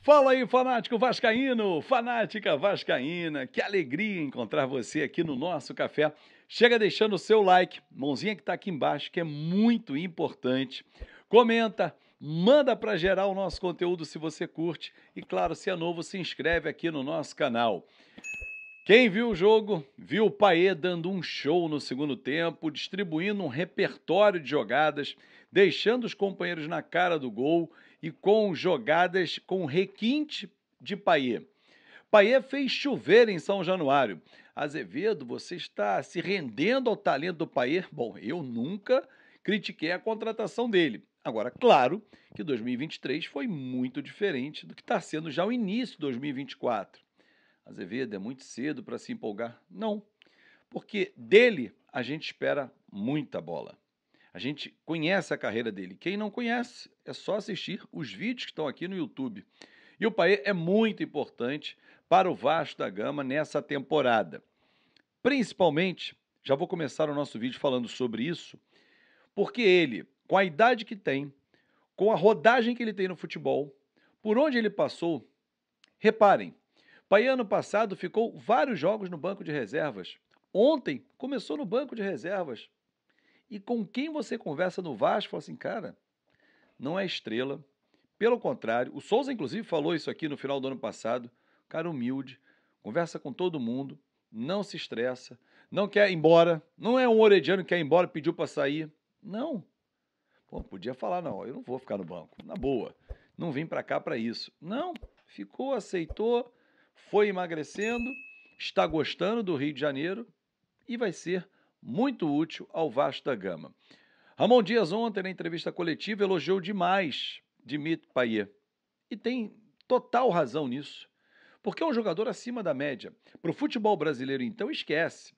Fala aí, fanático vascaíno, fanática vascaína, que alegria encontrar você aqui no nosso café. Chega deixando o seu like, mãozinha que está aqui embaixo, que é muito importante. Comenta, manda para gerar o nosso conteúdo se você curte e, claro, se é novo, se inscreve aqui no nosso canal. Quem viu o jogo, viu o Payet dando um show no segundo tempo, distribuindo um repertório de jogadas, deixando os companheiros na cara do gol e com jogadas com requinte de Payet. Payet fez chover em São Januário. Azevedo, você está se rendendo ao talento do Payet? Bom, eu nunca critiquei a contratação dele. Agora, claro que 2023 foi muito diferente do que está sendo já o início de 2024. Azevedo, é muito cedo para se empolgar? Não, porque dele a gente espera muita bola. A gente conhece a carreira dele. Quem não conhece, é só assistir os vídeos que estão aqui no YouTube. E o Payet é muito importante para o Vasco da Gama nessa temporada. Principalmente, já vou começar o nosso vídeo falando sobre isso, porque ele, com a idade que tem, com a rodagem que ele tem no futebol, por onde ele passou, reparem, Payet ano passado ficou vários jogos no banco de reservas. Ontem começou no banco de reservas. E com quem você conversa no Vasco, fala assim, cara, não é estrela. Pelo contrário, o Souza inclusive falou isso aqui no final do ano passado. Cara humilde, conversa com todo mundo, não se estressa, não quer ir embora, não é um orediano que quer ir embora, pediu para sair. Não. Pô, podia falar, não, eu não vou ficar no banco, na boa. Não vim para cá para isso. Não, ficou, aceitou, foi emagrecendo, está gostando do Rio de Janeiro e vai ser muito útil ao Vasco da Gama. Ramon Dias ontem, na entrevista coletiva, elogiou demais Dimitri Payet. E tem total razão nisso. Porque é um jogador acima da média. Para o futebol brasileiro, então, esquece.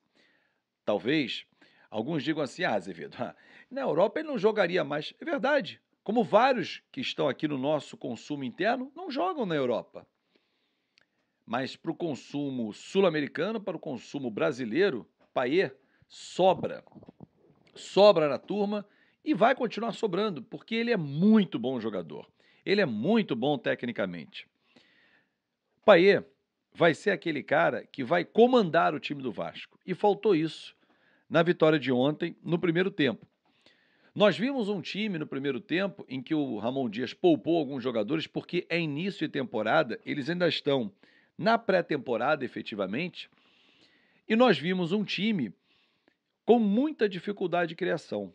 Talvez alguns digam assim, Azevedo, na Europa ele não jogaria mais. É verdade. Como vários que estão aqui no nosso consumo interno não jogam na Europa. Mas para o consumo sul-americano, para o consumo brasileiro, Payet sobra. Sobra na turma e vai continuar sobrando, porque ele é muito bom jogador. Ele é muito bom tecnicamente. Payet vai ser aquele cara que vai comandar o time do Vasco. E faltou isso na vitória de ontem, no primeiro tempo. Nós vimos um time no primeiro tempo em que o Ramon Dias poupou alguns jogadores, porque é início de temporada, eles ainda estão na pré-temporada efetivamente, e nós vimos um time com muita dificuldade de criação.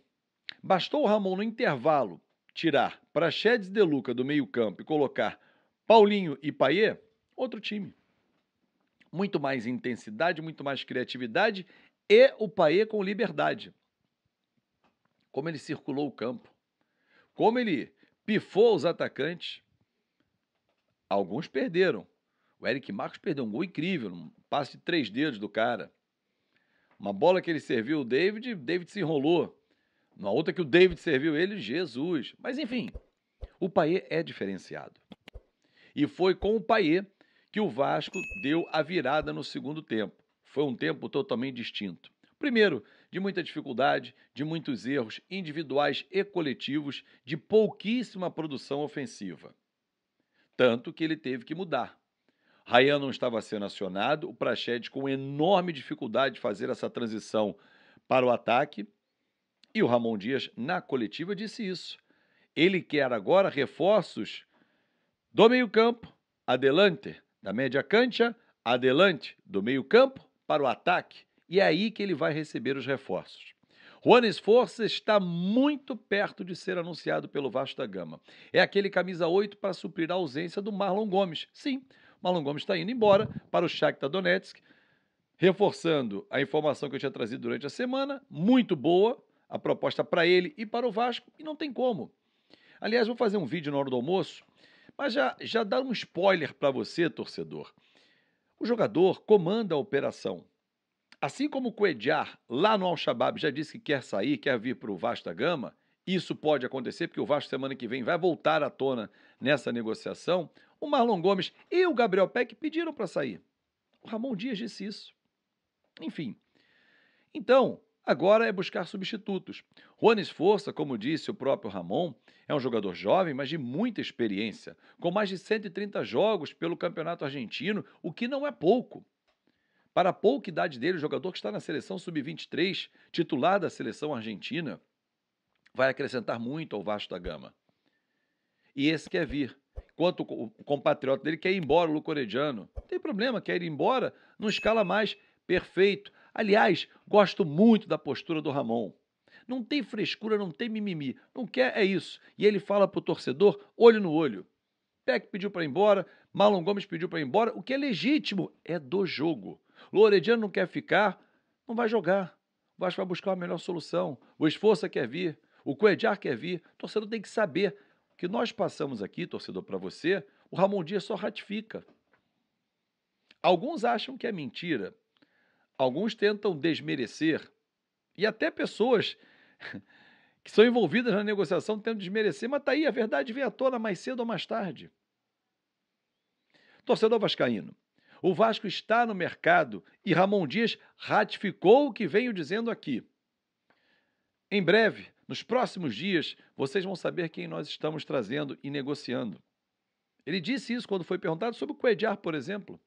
Bastou o Ramon no intervalo tirar Praxedes de Luca do meio-campo e colocar Paulinho e Payet, outro time. Muito mais intensidade, muito mais criatividade e o Payet com liberdade. Como ele circulou o campo, como ele pifou os atacantes. Alguns perderam. O Eric Marcos perdeu um gol incrível, um passe de 3 dedos do cara. Uma bola que ele serviu o David se enrolou. Na outra que o David serviu ele, Jesus. Mas enfim, o Payet é diferenciado. E foi com o Payet que o Vasco deu a virada no segundo tempo. Foi um tempo totalmente distinto. Primeiro, de muita dificuldade, de muitos erros individuais e coletivos, de pouquíssima produção ofensiva. Tanto que ele teve que mudar. Rayan não estava sendo acionado, o Praxedes com enorme dificuldade de fazer essa transição para o ataque. E o Ramon Dias, na coletiva, disse isso. Ele quer agora reforços do meio-campo, adelante, da média cancha, adelante, do meio-campo para o ataque. E é aí que ele vai receber os reforços. Juan Esforça está muito perto de ser anunciado pelo Vasco da Gama. É aquele camisa 8 para suprir a ausência do Marlon Gomes. Sim, Marlon Gomes está indo embora para o Shakhtar Donetsk, reforçando a informação que eu tinha trazido durante a semana, muito boa, a proposta para ele e para o Vasco, e não tem como. Aliás, vou fazer um vídeo na hora do almoço, mas já dá um spoiler para você, torcedor. O jogador comanda a operação. Assim como o Cuéllar, lá no Al-Shabaab, já disse que quer sair, quer vir para o Vasco da Gama, isso pode acontecer, porque o Vasco semana que vem vai voltar à tona nessa negociação, o Marlon Gomes e o Gabriel Peck pediram para sair. O Ramon Dias disse isso. Enfim, então, Agora é buscar substitutos. Juan Esforça, como disse o próprio Ramon, é um jogador jovem, mas de muita experiência, com mais de 130 jogos pelo Campeonato Argentino, o que não é pouco. Para a pouca idade dele, o jogador que está na seleção sub-23, titular da seleção argentina, vai acrescentar muito ao Vasco da Gama. E esse quer vir. Enquanto o compatriota dele quer ir embora, o Luco Orediano. Não tem problema, quer ir embora, não escala mais. Perfeito. Aliás, gosto muito da postura do Ramon. Não tem frescura, não tem mimimi. Não quer, é isso. E ele fala pro torcedor, olho no olho. Peck pediu para ir embora, Marlon Gomes pediu para ir embora. O que é legítimo é do jogo. O Orediano não quer ficar, não vai jogar. O Vasco vai buscar uma melhor solução. O Esforça quer vir, o Cuéllar quer vir. O torcedor tem que saber. O que nós passamos aqui, torcedor, para você, o Ramon Dias só ratifica. Alguns acham que é mentira. Alguns tentam desmerecer. E até pessoas que são envolvidas na negociação tentam desmerecer. Mas tá aí, a verdade vem à tona mais cedo ou mais tarde. Torcedor vascaíno, o Vasco está no mercado e Ramon Dias ratificou o que venho dizendo aqui. Em breve, nos próximos dias, vocês vão saber quem nós estamos trazendo e negociando. Ele disse isso quando foi perguntado sobre o Cuéllar, por exemplo.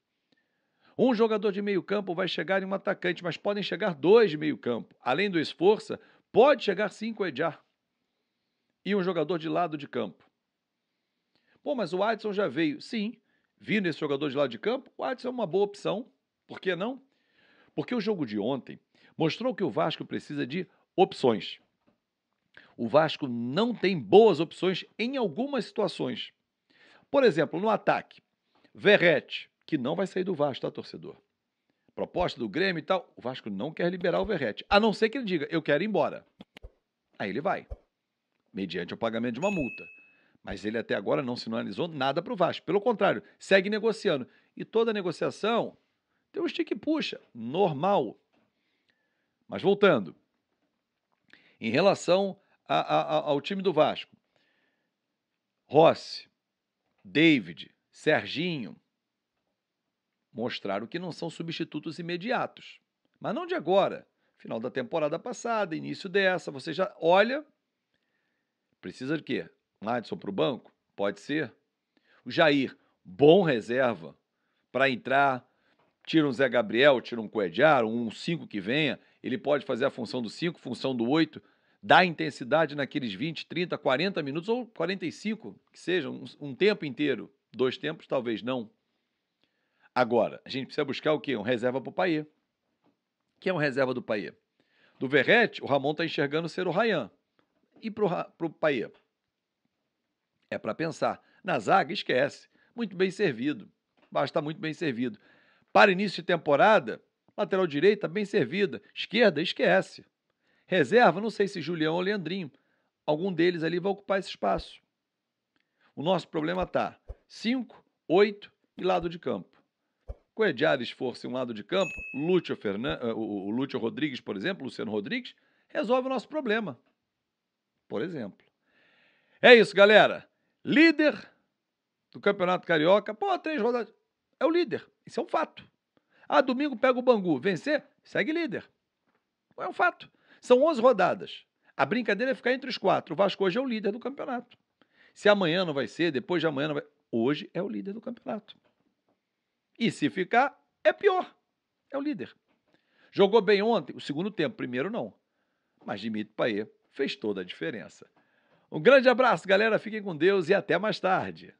Um jogador de meio campo vai chegar em um atacante, mas podem chegar dois de meio campo. Além do Esforça, pode chegar sim Cuéllar. E um jogador de lado de campo. Pô, mas o Adson já veio. Sim, vindo esse jogador de lado de campo, o Adson é uma boa opção. Por que não? Porque o jogo de ontem mostrou que o Vasco precisa de opções. O Vasco não tem boas opções em algumas situações. Por exemplo, no ataque, Verratti, que não vai sair do Vasco, tá, torcedor? Proposta do Grêmio e tal, o Vasco não quer liberar o Verratti, a não ser que ele diga, eu quero ir embora. Aí ele vai, mediante o pagamento de uma multa. Mas ele até agora não sinalizou nada para o Vasco. Pelo contrário, segue negociando. E toda negociação tem um estica e puxa, normal. Mas voltando, em relação ao time do Vasco, Rossi, David, Serginho, mostraram que não são substitutos imediatos. Mas não de agora. Final da temporada passada, início dessa, você já olha. Precisa de quê? Adson para o banco? Pode ser. O Jair, bom reserva para entrar. Tira um Zé Gabriel, tira um Cuéllar, um 5 que venha. Ele pode fazer a função do 5, função do 8. Dá intensidade naqueles 20, 30, 40 minutos ou 45, que seja, um tempo inteiro. 2 tempos, talvez não. Agora, a gente precisa buscar o quê? Um reserva para o Payet. Quem é um reserva do Payet? Do Verratti, o Ramon está enxergando ser o Ryan. E para o Payet? É para pensar. Na zaga, esquece. Muito bem servido. Basta muito bem servido. Para início de temporada, lateral direita, bem servida. Esquerda, esquece. Reserva, não sei se Julião ou Leandrinho. Algum deles ali vai ocupar esse espaço. O nosso problema está 5, 8 e lado de campo. Cuéllar, Esforça em um lado de campo, o Lúcio Rodrigues, por exemplo, Luciano Rodrigues, resolve o nosso problema. Por exemplo. É isso, galera. Líder do Campeonato Carioca. Pô, 3 rodadas. É o líder. Isso é um fato. Ah, domingo pega o Bangu. Vencer, segue líder. É um fato. São 11 rodadas. A brincadeira é ficar entre os 4. O Vasco hoje é o líder do campeonato. Se amanhã não vai ser, depois de amanhã não vai... Hoje é o líder do campeonato. E se ficar, é pior. É o líder. Jogou bem ontem, o segundo tempo. Primeiro não. Mas Dimitri Payet fez toda a diferença. Um grande abraço, galera. Fiquem com Deus e até mais tarde.